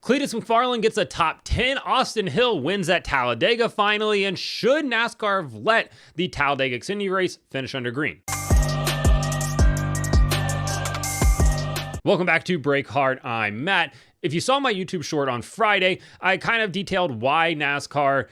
Cletus McFarland gets a top 10. Austin Hill wins at Talladega finally. And should NASCAR have let the Talladega Xfinity race finish under green? Welcome back to Break Hard. I'm Matt. If you saw my YouTube short on Friday, I kind of detailed why NASCAR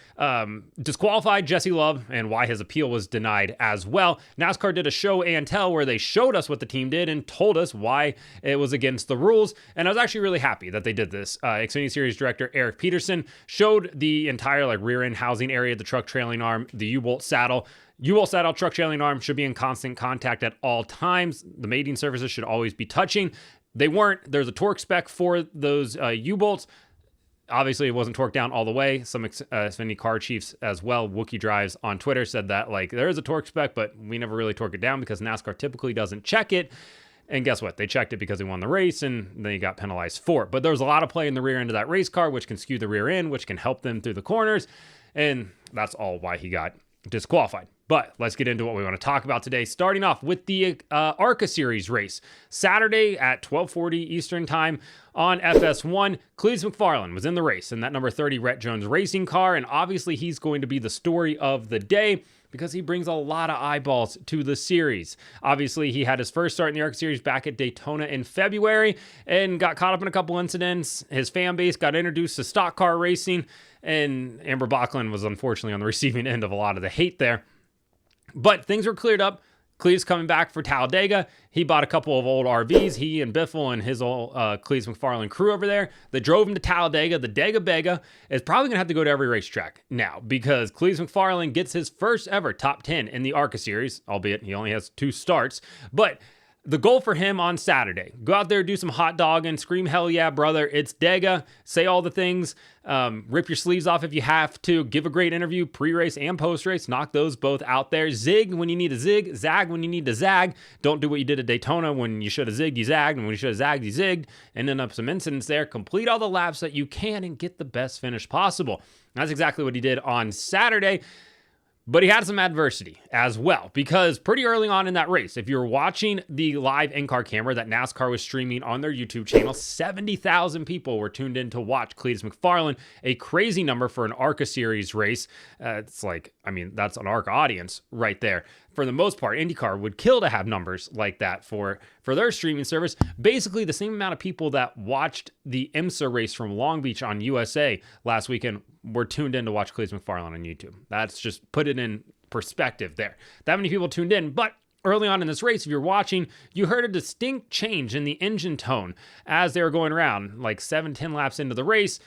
disqualified Jesse Love and why his appeal was denied as well. NASCAR did a show and tell where they showed us what the team did and told us why it was against the rules. And I was actually really happy that they did this. Xfinity Series Director Eric Peterson showed the entire rear end housing area, the truck trailing arm, the U-bolt saddle. U-bolt saddle, truck trailing arm should be in constant contact at all times. The mating surfaces should always be touching. They weren't. There's a torque spec for those U-bolts. Obviously, it wasn't torqued down all the way. Some Xfinity car chiefs as well, Wookie Drives on Twitter, said that there is a torque spec, but we never really torque it down because NASCAR typically doesn't check it. And guess what? They checked it because they won the race, and they got penalized for it. But there's a lot of play in the rear end of that race car, which can skew the rear end, which can help them through the corners. And that's all why he got disqualified. But let's get into what we want to talk about today, starting off with the ARCA Series race. Saturday at 12:40 Eastern Time on FS1, Cletus McFarland was in the race in that number 30 Rhett Jones racing car, and obviously he's going to be the story of the day because he brings a lot of eyeballs to the series. Obviously, he had his first start in the ARCA Series back at Daytona in February and got caught up in a couple incidents. His fan base got introduced to stock car racing, and Amber Bachland was unfortunately on the receiving end of a lot of the hate there. But things were cleared up. Cletus coming back for Talladega. He bought a couple of old RVs. He and Biffle and his old Cletus McFarland crew over there. They drove him to Talladega. The Dega Bega is probably going to have to go to every racetrack now because Cletus McFarland gets his first ever top 10 in the ARCA Series, albeit he only has 2 starts. But the goal for him on Saturday, go out there, do some hot dogging, scream, hell yeah, brother, it's Dega, say all the things, rip your sleeves off if you have to, give a great interview, pre-race and post-race, knock those both out there, zig when you need to zig, zag when you need to zag, don't do what you did at Daytona when you should have zigged, you zagged, and when you should have zagged, you zigged, and end up some incidents there, complete all the laps that you can and get the best finish possible. That's exactly what he did on Saturday. But he had some adversity as well, because pretty early on in that race, if you're watching the live in-car camera that NASCAR was streaming on their YouTube channel, 70,000 people were tuned in to watch Cletus McFarland, a crazy number for an ARCA Series race. That's an ARCA audience right there. For the most part, IndyCar would kill to have numbers like that for their streaming service. Basically, the same amount of people that watched the IMSA race from Long Beach on USA last weekend were tuned in to watch Cletus McFarland on YouTube. That's just put it in perspective there. That many people tuned in, but early on in this race, if you're watching, you heard a distinct change in the engine tone as they were going around, 7-10 laps into the race.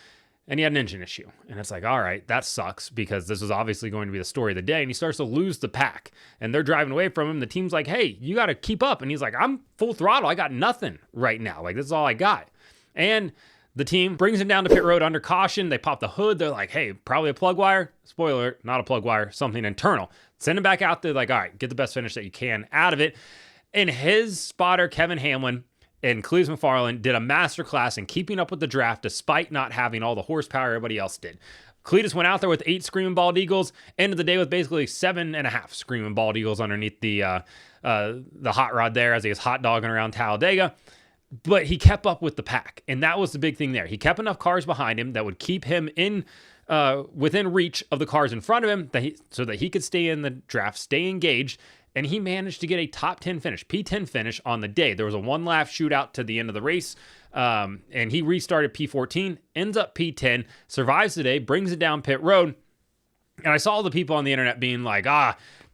And he had an engine issue. And it's all right, that sucks because this was obviously going to be the story of the day. And he starts to lose the pack. And they're driving away from him. The team's like, hey, you got to keep up. And he's like, I'm full throttle. I got nothing right now. This is all I got. And the team brings him down to pit road under caution. They pop the hood. They're like, hey, probably a plug wire. Spoiler alert, not a plug wire, something internal. Send him back out there all right, get the best finish that you can out of it. And his spotter, Kevin Hamlin, and Cletus McFarland did a masterclass in keeping up with the draft despite not having all the horsepower everybody else did. Cletus went out there with 8 screaming bald eagles, ended the day with basically 7.5 screaming bald eagles underneath the hot rod there as he was hot dogging around Talladega. But he kept up with the pack, and that was the big thing there. He kept enough cars behind him that would keep him in within reach of the cars in front of him so that he could stay in the draft, stay engaged. And he managed to get a top 10 finish, P10 finish on the day. There was a 1-lap shootout to the end of the race, and he restarted P14, ends up P10, survives the day, brings it down pit road. And I saw all the people on the internet being like,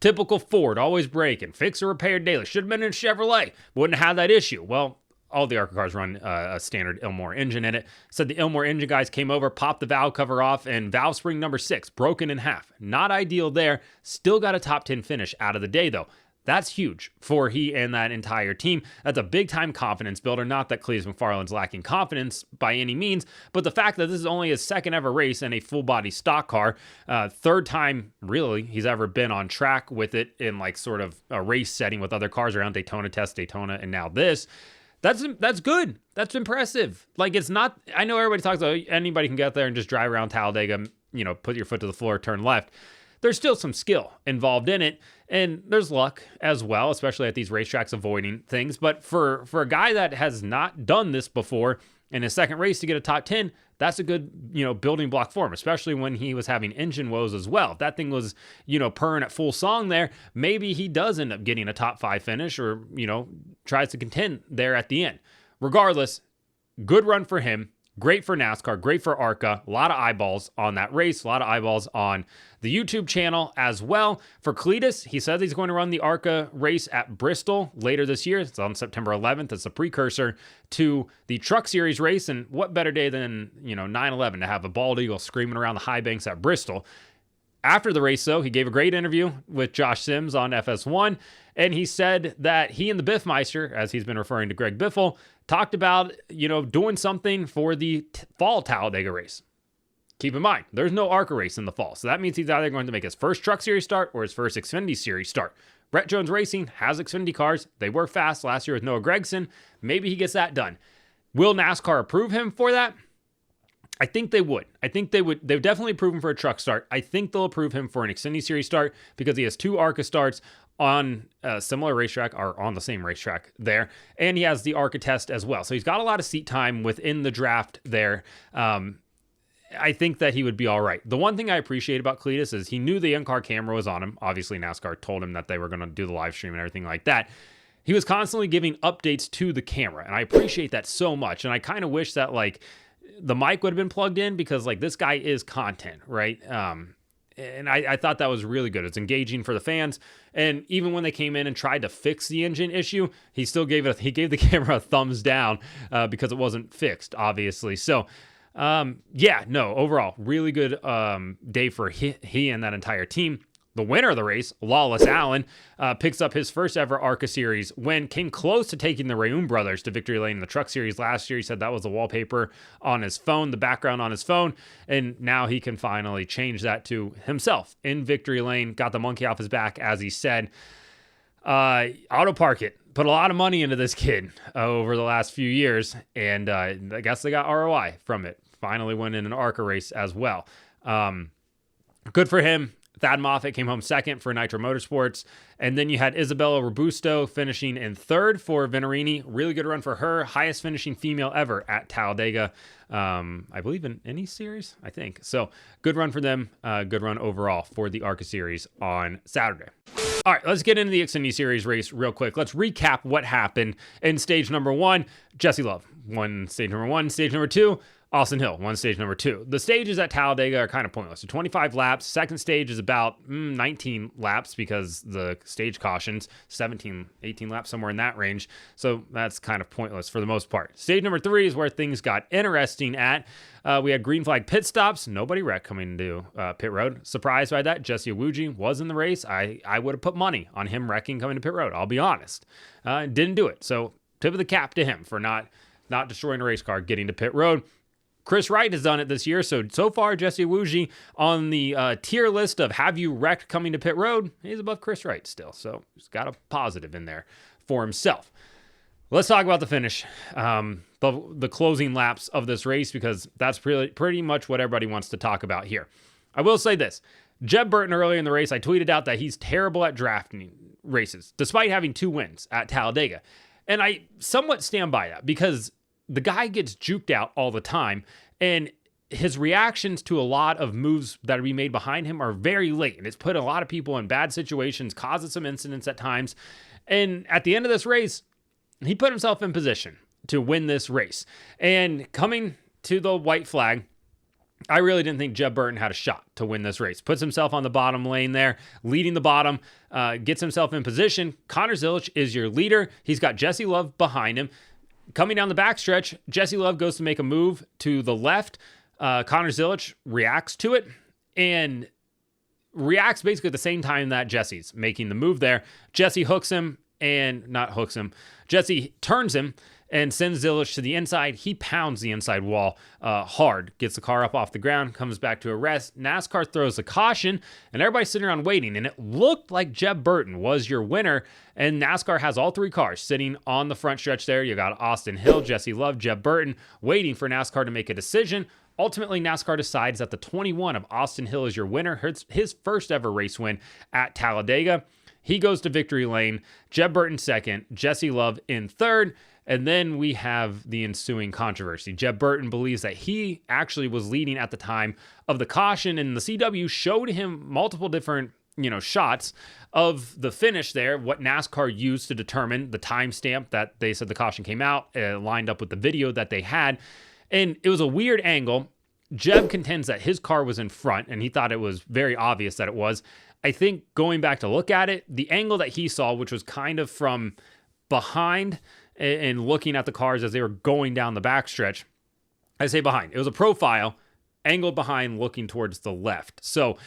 typical Ford, always breaking, fix or repair daily. Should have been in a Chevrolet, wouldn't have had that issue. Well, all the ARCA cars run a standard Ilmor engine in it. Said the Ilmor engine guys came over, popped the valve cover off, and valve spring number 6 broken in half. Not ideal there. Still got a top 10 finish out of the day, though. That's huge for he and that entire team. That's a big-time confidence builder. Not that Cletus McFarland's lacking confidence by any means, but the fact that this is only his second ever race in a full-body stock car, third time, really, he's ever been on track with it in sort of a race setting with other cars around Daytona, and now this. That's good. That's impressive. It's not, I know everybody talks about anybody can get there and just drive around Talladega, put your foot to the floor, turn left. There's still some skill involved in it, and there's luck as well, especially at these racetracks avoiding things. But for a guy that has not done this before, in his second race to get a top 10, that's a good, building block for him, especially when he was having engine woes as well. If that thing was, purring at full song there, maybe he does end up getting a top 5 finish or, tries to contend there at the end. Regardless, good run for him. Great for NASCAR, great for ARCA. A lot of eyeballs on that race, a lot of eyeballs on the YouTube channel as well. For Cletus, he says he's going to run the ARCA race at Bristol later this year. It's on September 11th. It's a precursor to the Truck Series race. And what better day than, 9/11 to have a bald eagle screaming around the high banks at Bristol. After the race, though, he gave a great interview with Josh Sims on FS1, and he said that he and the Biffmeister, as he's been referring to Greg Biffle, talked about, doing something for the fall Talladega race. Keep in mind, there's no ARCA race in the fall, so that means he's either going to make his first Truck Series start or his first Xfinity Series start. Brett Jones Racing has Xfinity cars. They were fast last year with Noah Gragson. Maybe he gets that done. Will NASCAR approve him for that? I think they would. They've definitely approved him for a truck start. I think they'll approve him for an Xfinity Series start because he has 2 ARCA starts on a similar racetrack or on the same racetrack there. And he has the ARCA test as well. So he's got a lot of seat time within the draft there. I think that he would be all right. The one thing I appreciate about Cletus is he knew the in-car camera was on him. Obviously, NASCAR told him that they were going to do the live stream and everything like that. He was constantly giving updates to the camera. And I appreciate that so much. And I kind of wish that the mic would have been plugged in because this guy is content, right? And I thought that was really good. It's engaging for the fans. And even when they came in and tried to fix the engine issue, he still gave the camera a thumbs down because it wasn't fixed, obviously. So, overall, really good day for he and that entire team. The winner of the race, Lawless Allen, picks up his first ever ARCA Series win. Came close to taking the Rayoum brothers to victory lane in the Truck Series last year. He said that was the wallpaper on his phone, the background on his phone, and now he can finally change that to himself in victory lane. Got the monkey off his back, as he said. Auto Park It put a lot of money into this kid over the last few years, and I guess they got ROI from it. Finally went in an ARCA race as well. Good for him. Thad Moffitt came home second for Nitro Motorsports. And then you had Isabella Robusto finishing in third for Venerini. Really good run for her. Highest finishing female ever at Talladega. I believe in any series, I think. So good run for them. Good run overall for the ARCA Series on Saturday. All right, let's get into the Xfinity Series race real quick. Let's recap what happened in stage number 1. Jesse Love won stage number 1. Stage number 2, Austin Hill won stage number 2. The stages at Talladega are kind of pointless. So 25 laps. Second stage is about 19 laps because the stage cautions, 17, 18 laps, somewhere in that range. So that's kind of pointless for the most part. Stage number 3 is where things got interesting at. We had green flag pit stops. Nobody wrecked coming to pit road. Surprised by that. Jesse Iwuji was in the race. I would have put money on him wrecking coming to pit road. I'll be honest. Didn't do it. So tip of the cap to him for not destroying a race car, getting to pit road. Chris Wright has done it this year. So far, Jesse Iwuji on the tier list of have you wrecked coming to pit road, he's above Chris Wright still. So he's got a positive in there for himself. Let's talk about the finish, the closing laps of this race, because that's pretty much what everybody wants to talk about here. I will say this. Jeb Burton earlier in the race, I tweeted out that he's terrible at drafting races, despite having 2 wins at Talladega. And I somewhat stand by that because the guy gets juked out all the time, and his reactions to a lot of moves that are being made behind him are very late, and it's put a lot of people in bad situations, causes some incidents at times. And at the end of this race, he put himself in position to win this race. And coming to the white flag, I really didn't think Jeb Burton had a shot to win this race. Puts himself on the bottom lane there, leading the bottom, gets himself in position. Connor Zilisch is your leader. He's got Jesse Love behind him. Coming down the backstretch, Jesse Love goes to make a move to the left. Connor Zilisch reacts to it and reacts basically at the same time that Jesse's making the move there. Jesse Jesse turns him and sends Zilisch to the inside. He pounds the inside wall hard, gets the car up off the ground, comes back to a rest. NASCAR throws a caution, and everybody's sitting around waiting, and it looked like Jeb Burton was your winner, and NASCAR has all 3 cars sitting on the front stretch there. You got Austin Hill, Jesse Love, Jeb Burton, waiting for NASCAR to make a decision. Ultimately, NASCAR decides that the 21 of Austin Hill is your winner, his first ever race win at Talladega. He goes to victory lane, Jeb Burton second, Jesse Love in third. And then we have the ensuing controversy. Jeb Burton believes that he actually was leading at the time of the caution, and the CW showed him multiple different shots of the finish there, what NASCAR used to determine the timestamp that they said the caution came out, lined up with the video that they had. And it was a weird angle. Jeb contends that his car was in front, and he thought it was very obvious that it was. I think going back to look at it, the angle that he saw, which was kind of from behind and looking at the cars as they were going down the backstretch, I say behind. It was a profile angled behind looking towards the left. So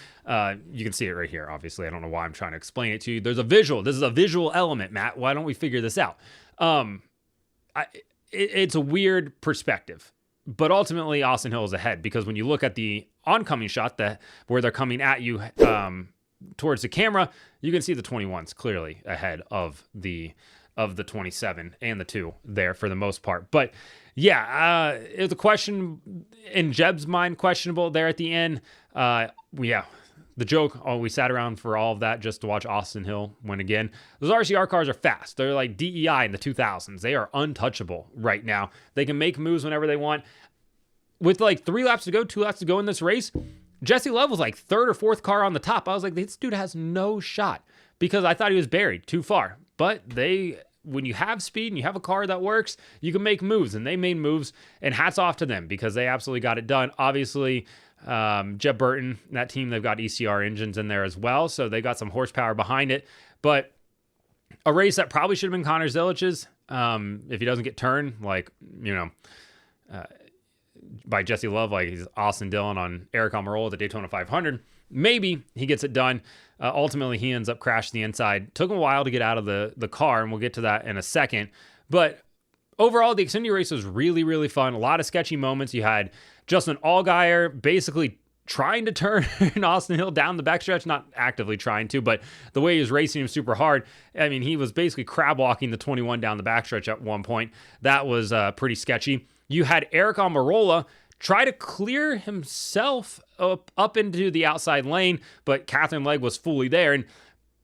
you can see it right here. Obviously, I don't know why I'm trying to explain it to you. There's a visual. This is a visual element, Matt. Why don't we figure this out? It's a weird perspective, but ultimately Austin Hill is ahead because when you look at the oncoming shot where they're coming at you towards the camera, you can see the 21's clearly ahead of the 27 and the 2 there for the most part. But yeah, it was a question in Jeb's mind, questionable there at the end. The joke, we sat around for all of that just to watch Austin Hill win again. Those RCR cars are fast. They're like DEI in the 2000s. They are untouchable right now. They can make moves whenever they want. With like 2 laps to go in this race, Jesse Love was like 3rd or 4th car on the top. I was like, this dude has no shot because I thought he was buried too far. But when you have speed and you have a car that works, you can make moves, and they made moves, and hats off to them because they absolutely got it done. Obviously, Jeb Burton, that team, they've got ECR engines in there as well, so they got some horsepower behind it. But a race that probably should have been Connor Zilich's if he doesn't get turned, by Jesse Love, like he's Austin Dillon on Eric Almirola at the Daytona 500. Maybe he gets it done. Ultimately, he ends up crashing the inside. Took him a while to get out of the car, and we'll get to that in a second. But overall, the Xfinity race was really, really fun. A lot of sketchy moments. You had Justin Allgaier basically trying to turn Austin Hill down the backstretch, not actively trying to, but the way he was racing him super hard. I mean, he was basically crab walking the 21 down the backstretch at one point. That was pretty sketchy. You had Eric Almirola try to clear himself up into the outside lane, but Catherine Legg was fully there. And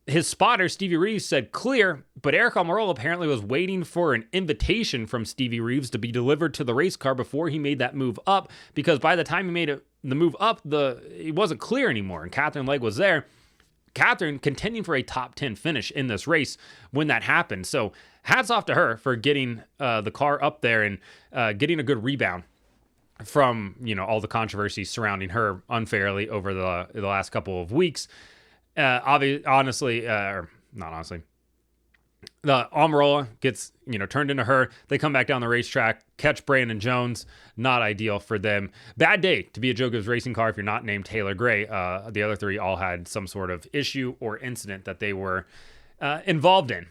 his spotter, Stevie Reeves, said clear, but Eric Almirola apparently was waiting for an invitation from Stevie Reeves to be delivered to the race car before he made that move up, because by the time he made the move up, it wasn't clear anymore, and Catherine Legg was there. Catherine contending for a top 10 finish in this race when that happened. So hats off to her for getting the car up there and getting a good rebound from all the controversy surrounding her unfairly over the last couple of weeks. The Almirola gets turned into her. They come back down the racetrack, catch Brandon Jones. Not ideal for them. Bad day to be a Joe Gibbs racing car if you're not named Taylor Gray. The other 3 all had some sort of issue or incident that they were involved in.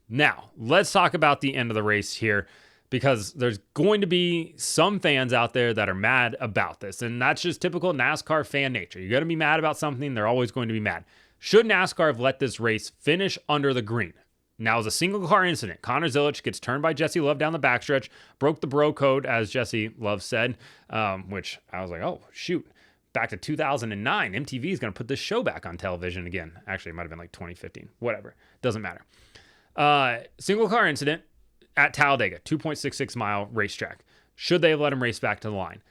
Now, let's talk about the end of the race here, because there's going to be some fans out there that are mad about this, and that's just typical NASCAR fan nature. You're going to be mad about something. They're always going to be mad. Should NASCAR have let this race finish under the green? Now, as a single car incident, Connor Zilich gets turned by Jesse Love down the backstretch, broke the bro code, as Jesse Love said, which I was like, oh, shoot. Back to 2009, MTV is going to put this show back on television again. Actually, it might have been like 2015. Whatever. Doesn't matter. Single car incident at Talladega, 2.66 mile racetrack. Should they have let him race back to the line?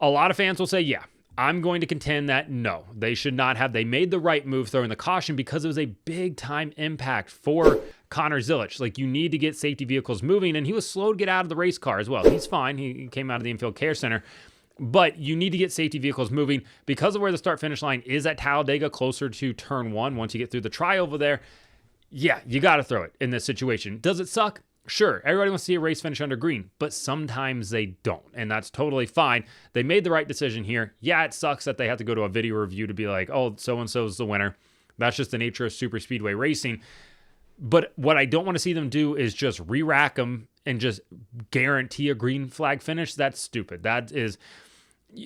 A lot of fans will say, yeah. I'm going to contend that no, they should not have. They made the right move throwing the caution because it was a big time impact for Connor Zilich. Like, you need to get safety vehicles moving, and he was slow to get out of the race car as well. He's fine. He came out of the infield care center, but you need to get safety vehicles moving because of where the start finish line is at Talladega, closer to turn 1. Once you get through the tri over there, yeah, you got to throw it in this situation. Does it suck? Sure, everybody wants to see a race finish under green, but sometimes they don't, and that's totally fine. They made the right decision here. Yeah, it sucks that they have to go to a video review to be like, oh, so-and-so is the winner. That's just the nature of super speedway racing. But what I don't want to see them do is just re-rack them and just guarantee a green flag finish. That's stupid. That is...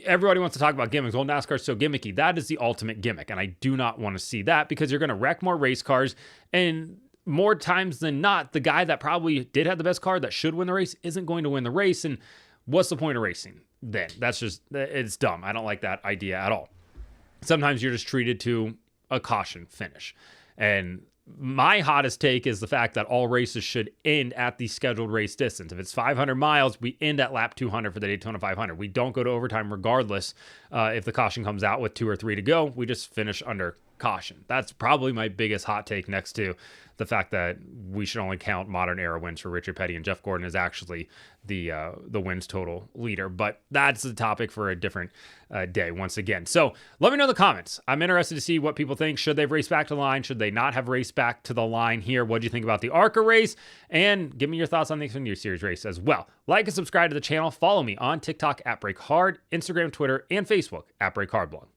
Everybody wants to talk about gimmicks. Well, NASCAR's so gimmicky. That is the ultimate gimmick, and I do not want to see that because you're going to wreck more race cars, and more times than not, the guy that probably did have the best car that should win the race isn't going to win the race. And what's the point of racing then? It's dumb. I don't like that idea at all. Sometimes you're just treated to a caution finish. And My hottest take is the fact that all races should end at the scheduled race distance. If it's 500 miles, we end at lap 200 for the Daytona 500. We don't go to overtime regardless. If the caution comes out with 2 or 3 to go, we just finish under caution. That's probably my biggest hot take, next to the fact that we should only count modern era wins for Richard Petty, and Jeff Gordon is actually the wins total leader. But that's the topic for a different day once again. So let me know in the comments. I'm interested to see what people think. Should they have raced back to the line? Should they not have raced back to the line here? What do you think about the ARCA race? And give me your thoughts on the Xfinity Series race as well. Like and subscribe to the channel. Follow me on TikTok at BreakHard, Instagram, Twitter, and Facebook at BreakHardBlog.